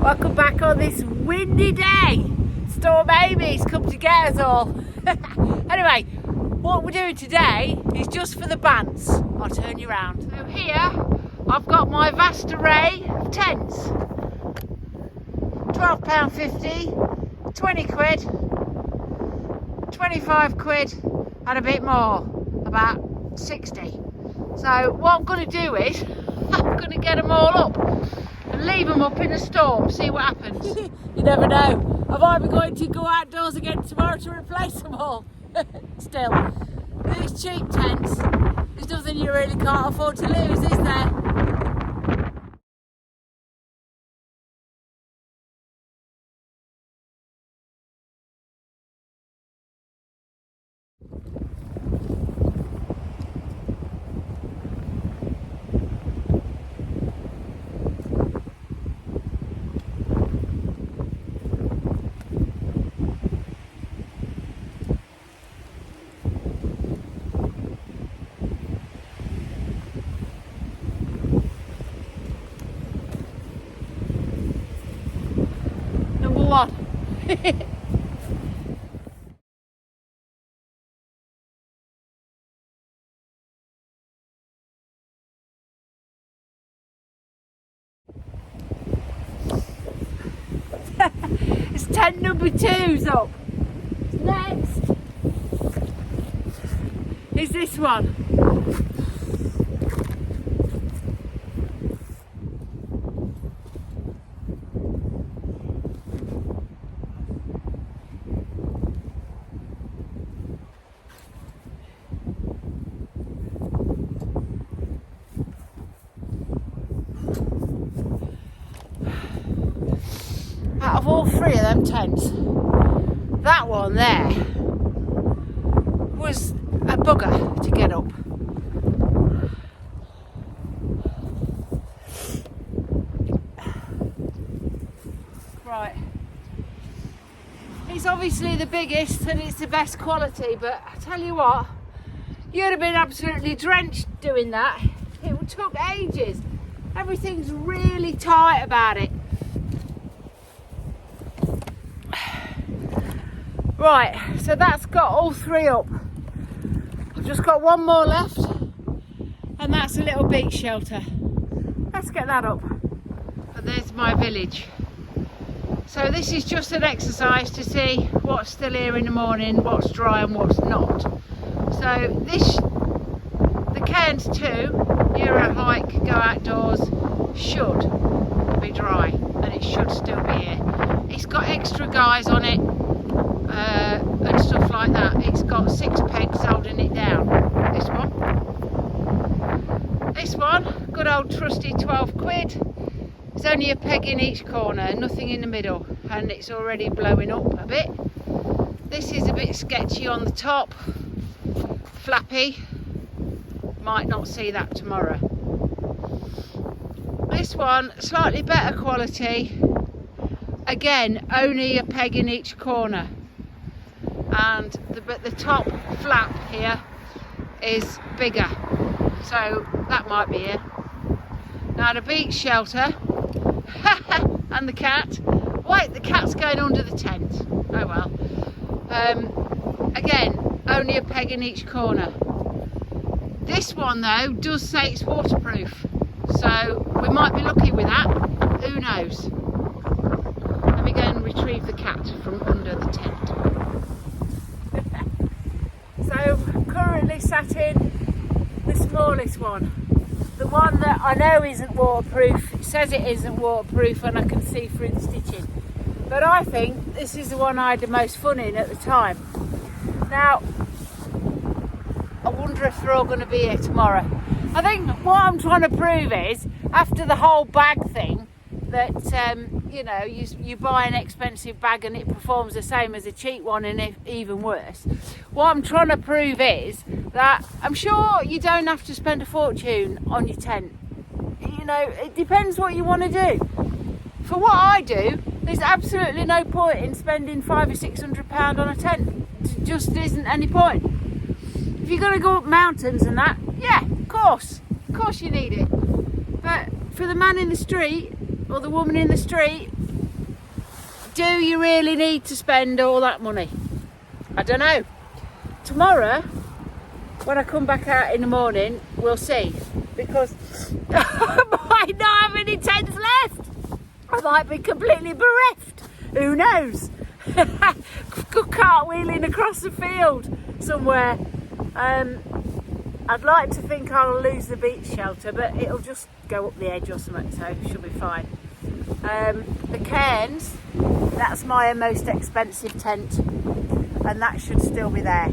Welcome back on this windy day. Storm Amy's come to get us all. Anyway, what we're doing today is just for the bands. I'll turn you around. So here, I've got my vast array of tents. £12.50, 20 quid, 25 quid, and a bit more, about 60. So what I'm going to do is, I'm going to get them all up and leave them up in a storm, see what happens. You never know, I might be going to go outdoors again tomorrow to replace them all. Still, these cheap tents, there's nothing you really can't afford to lose, is there? One. It's tent number 2's up. Next is this one. Out of all 3 of them tents, that one there was a bugger to get up. Right, it's obviously the biggest and it's the best quality, but I tell you what, you'd have been absolutely drenched doing that. It took ages. Everything's really tight about it. Right, so that's got all 3 up. I've just got one more left, and that's a little beach shelter. Let's get that up. And there's my village. So this is just an exercise to see what's still here in the morning, what's dry and what's not. So the Cairns 2, Euro hike, go outdoors, should be dry, and it should still be here. It's got extra guys on it. And stuff like that. It's got 6 pegs holding it down. This one, good old trusty 12 quid. There's only a peg in each corner, nothing in the middle, and it's already blowing up a bit. This is a bit sketchy on the top, flappy, might not see that tomorrow. This one, slightly better quality, again only a peg in each corner. And the top flap here is bigger, so that might be it. Now the beach shelter and the cat. Wait, the cat's going under the tent. Oh well. Again, only a peg in each corner. This one though does say it's waterproof, so we might be lucky with that. Who knows? Let me go and retrieve the cat from under the tent. So currently sat in the smallest one, the one that I know isn't waterproof. It says it isn't waterproof and I can see through the stitching, but I think this is the one I had the most fun in at the time. Now I wonder if they're all going to be here tomorrow. I think what I'm trying to prove is, after the whole bag thing, that you know, you buy an expensive bag and it performs the same as a cheap one, and if even worse. What I'm trying to prove is that I'm sure you don't have to spend a fortune on your tent. You know, it depends what you want to do. For what I do, there's absolutely no point in spending £500 or £600 on a tent. It just isn't any point. If you're going to go up mountains and that, yeah, of course you need it. But for the man in the street or the woman in the street, do you really need to spend all that money? I don't know. Tomorrow, when I come back out in the morning, we'll see. Because I might not have any tents left. I might be completely bereft. Who knows? Cartwheeling across the field somewhere. I'd like to think I'll lose the beach shelter, but it'll just go up the edge or something, so it should be fine. The cairns, that's my most expensive tent, and that should still be there,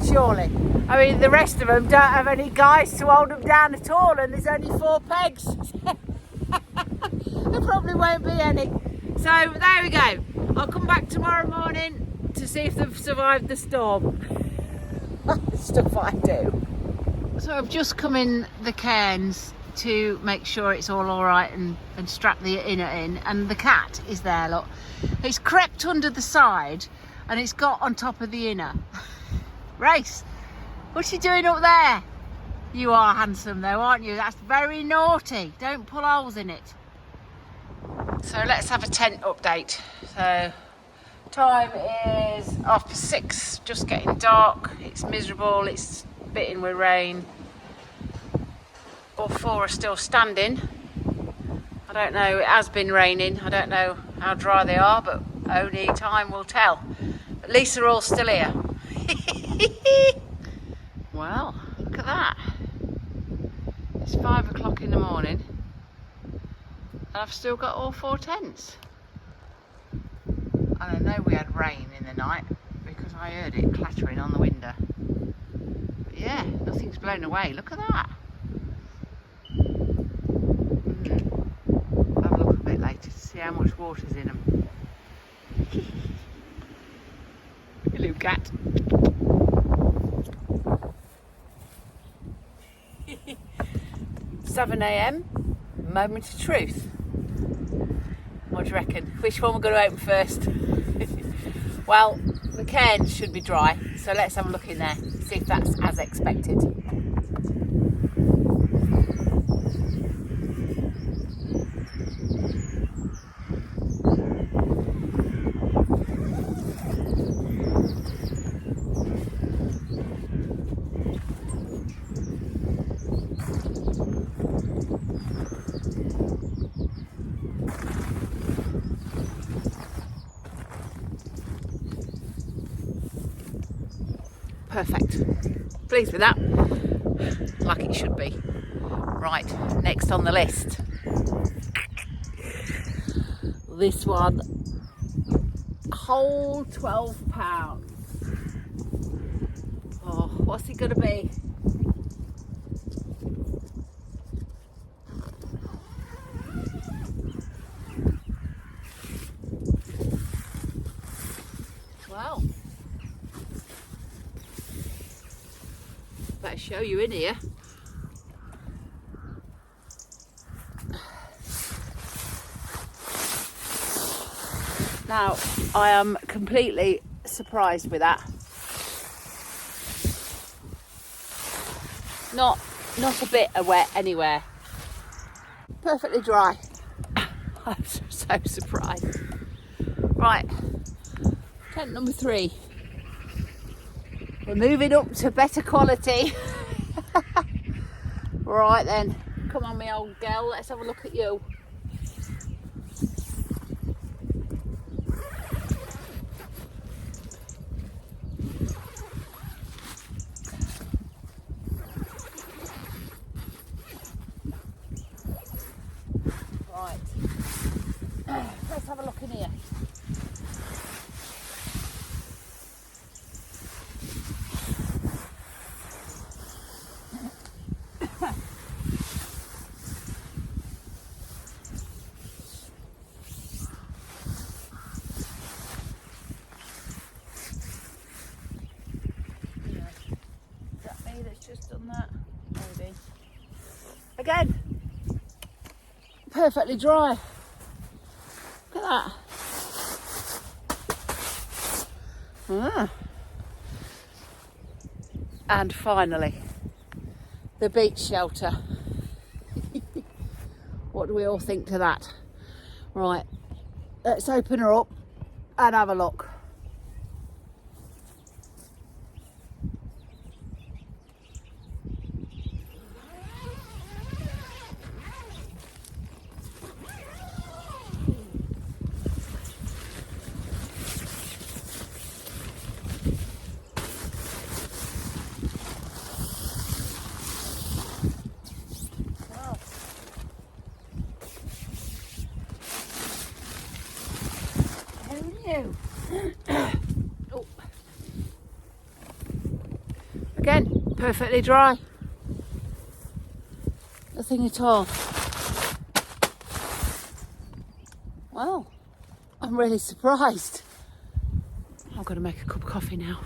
surely. I mean, the rest of them don't have any guys to hold them down at all, and there's only 4 pegs. There probably won't be any. So there we go. I'll come back tomorrow morning to see if they've survived the storm. Stuff I do. So I've just come in the cairns to make sure it's all right and strap the inner in, and the cat is there, look. It's crept under the side and it's got on top of the inner. Race, what's she doing up there? You are handsome though, aren't you? That's very naughty. Don't pull holes in it. So let's have a tent update. So time is 6:30, just getting dark. It's miserable, it's bitten with rain. All 4 are still standing. I don't know, it has been raining. I don't know how dry they are, but only time will tell. At least they're all still here. Well, look at that. It's 5 o'clock in the morning. And I've still got all 4 tents. And I know we had rain in the night because I heard it clattering on the window. But yeah, nothing's blown away. Look at that. I'll have a look a bit later to see how much water's in them. Hello, cat. 7 a.m, moment of truth. What do you reckon? Which one we're going to open first? Well, the cairns should be dry, so let's have a look in there, see if that's as expected. Perfect. Pleased with that. Like it should be. Right, next on the list. This one. Whole £12. Oh, what's it gonna be? Well, better show you in here. Now, I am completely surprised with that. Not a bit of wet anywhere. Perfectly dry. I'm so surprised. Right, tent number 3. We're moving up to better quality. Right then, come on, my old girl, let's have a look at you. Right, let's have a look in here. Just done that, maybe. Again, perfectly dry. Look at that. And finally, the beach shelter. What do we all think to that? Right, let's open her up and have a look. Oh. Again, perfectly dry. Nothing at all. Well, I'm really surprised. I've got to make a cup of coffee now.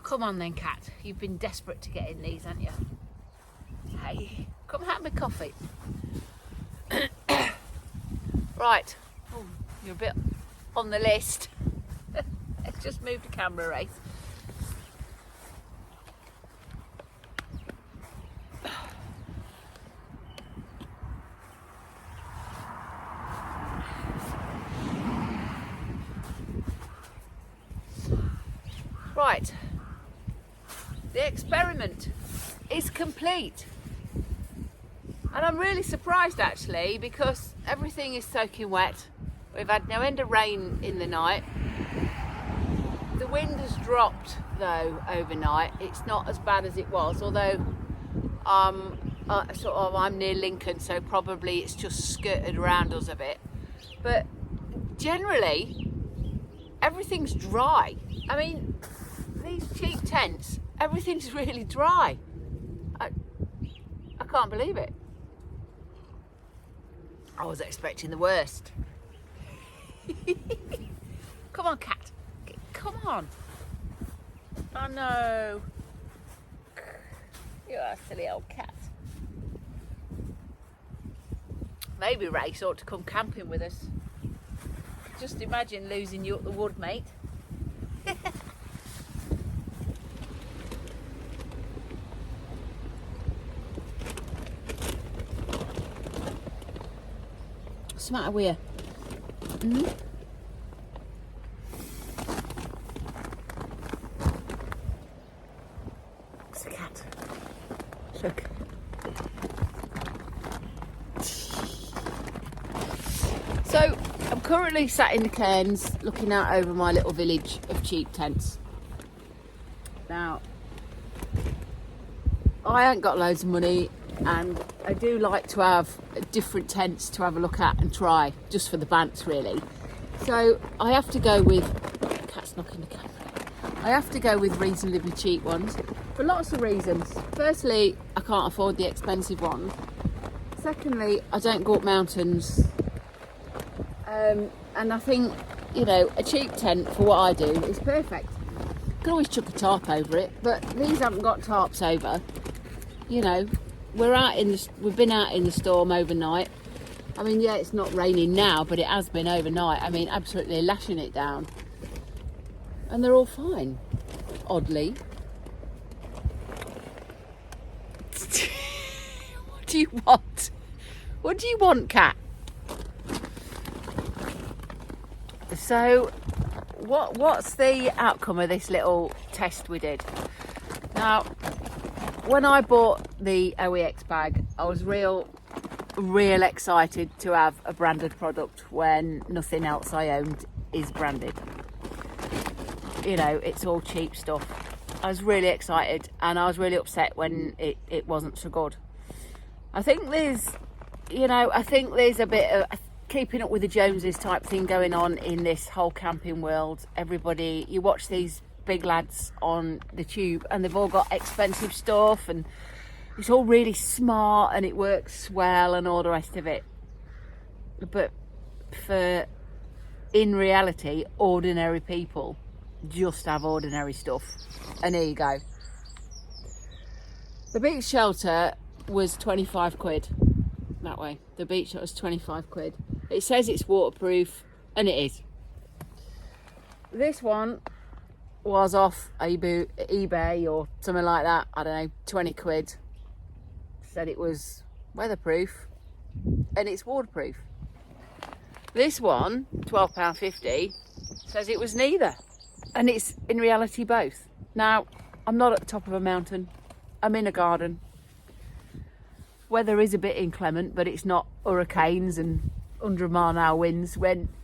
Come on then, cat. You've been desperate to get in these, haven't you? Hey, come have my coffee. Right. Oh, you're a bit on the list. Let's just move the camera, Race. Right. The experiment is complete. And I'm really surprised actually, because everything is soaking wet. We've had no end of rain in the night. The wind has dropped though overnight. It's not as bad as it was, although I'm near Lincoln, so probably it's just skirted around us a bit. But generally, everything's dry. I mean, these cheap tents, everything's really dry. I can't believe it. I was expecting the worst. Come on, cat. Come on. Oh no. You're a silly old cat. Maybe Race ought to come camping with us. Just imagine losing you up the wood, mate. What's the matter with you? Mm-hmm. It's a cat. Look. So, I'm currently sat in the cairns looking out over my little village of cheap tents. Now, I ain't got loads of money, and I do like to have different tents to have a look at and try, just for the bants really. So I have to go with, cat's knocking the camera. I have to go with reasonably cheap ones for lots of reasons. Firstly, I can't afford the expensive ones. Secondly, I don't go up mountains. And I think, you know, a cheap tent for what I do is perfect. You can always chuck a tarp over it, but these haven't got tarps over. You know, we've been out in the storm overnight. I mean, yeah, it's not raining now, but it has been overnight. I mean, absolutely lashing it down. And they're all fine, oddly. What do you want? What do you want, cat? So, what's the outcome of this little test we did? Now, when I bought the OEX bag, I was real excited to have a branded product when nothing else I owned is branded. You know, it's all cheap stuff. I was really excited, and I was really upset when it wasn't so good. I think there's a bit of keeping up with the Joneses type thing going on in this whole camping world. Everybody, you watch these big lads on the tube and they've all got expensive stuff and it's all really smart and it works well and all the rest of it. But in reality, ordinary people just have ordinary stuff. And here you go. The beach shelter was 25 quid that way. The beach shelter was 25 quid. It says it's waterproof, and it is. This one was off eBay or something like that. I don't know, 20 quid. Said it was weatherproof, and it's waterproof. This one, £12.50, says it was neither, and it's in reality both. Now, I'm not at the top of a mountain, I'm in a garden. Weather is a bit inclement, but it's not hurricanes and 100-mile-an-hour winds,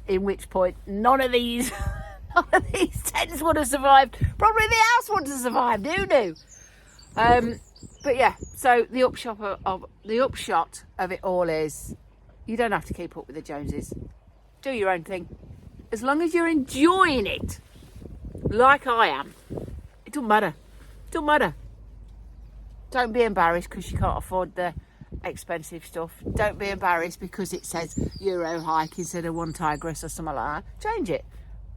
in which point none of these tents would have survived. Probably the house would have survived, who knew? But yeah, so the upshot of it all is you don't have to keep up with the Joneses. Do your own thing. As long as you're enjoying it, like I am, it doesn't matter. It doesn't matter. Don't be embarrassed because you can't afford the expensive stuff. Don't be embarrassed because it says Euro hike instead of one Tigress or something like that. Change it.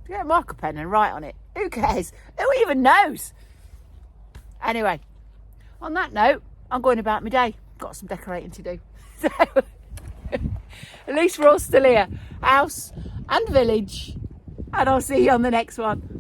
Get a marker pen and write on it. Who cares? Who even knows? Anyway, on that note, I'm going about my day. Got some decorating to do. So, at least we're all still here. House and village. And I'll see you on the next one.